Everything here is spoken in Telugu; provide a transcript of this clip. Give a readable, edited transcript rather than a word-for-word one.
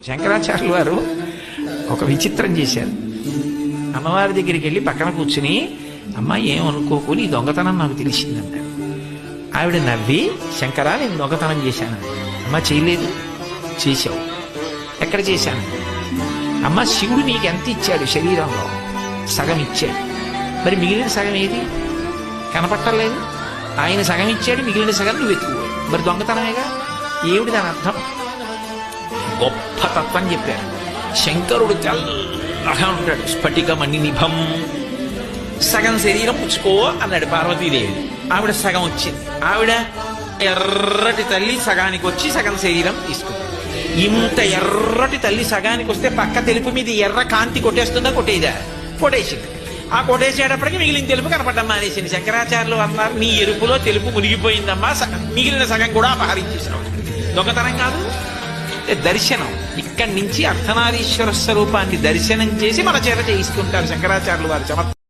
శంకరాచార్యులు వారు ఒక విచిత్రం చేశారు. అమ్మవారి దగ్గరికి వెళ్ళి పక్కన కూర్చుని, అమ్మ ఏమనుకోకు, నీ దొంగతనం నాకు తెలిసిందన్నారు. ఆవిడ నవ్వి, శంకరా నేను దొంగతనం చేశాను. అమ్మ చేయలేదు. చేశావు. ఎక్కడ చేశాను? అమ్మ శివుడు నీకు ఎంత ఇచ్చాడు శరీరంలో? సగం ఇచ్చాడు. మరి మిగిలిన సగం ఏది? కనపట్టలేదు. ఆయన సగం ఇచ్చాడు, మిగిలిన సగం నువ్వు వెతుకుపోయావు. మరి దొంగతనమేగా. ఏమిటి దాని అర్థం? గొప్ప తత్వం చెప్పారు. శంకరుడు తెల్లగా ఉంటాడు, స్ఫటిక మణి నిభం. సగం శరీరం పుచ్చుకో అన్నాడు పార్వతీదేవి. ఆవిడ సగం వచ్చింది. ఆవిడ ఎర్రటి తల్లి సగానికి వచ్చి సగం శరీరం తీసుకుంది. ఇంత ఎర్రటి తల్లి సగానికి వస్తే పక్క తెలుపు మీద ఎర్ర కాంతి కొట్టేస్తుందా? కొట్టేదా? కొట్టేసింది. ఆ కొట్టేసేటప్పటికి మిగిలిన తెలుపు కనపడ్డం మానేసింది. శంకరాచార్యులు అన్నారు, నీ ఎరుపులో తెలుపు మునిగిపోయిందమ్మా, మిగిలిన సగం కూడా అపహరించేసావు. దొంగతనం కాదు, దర్శనం. ఇక్కడి నుంచి అర్ధనారీశ్వర స్వరూపాన్ని దర్శనం చేసి మన చేత చేయిస్తుంటారు శంకరాచార్యులు వారు.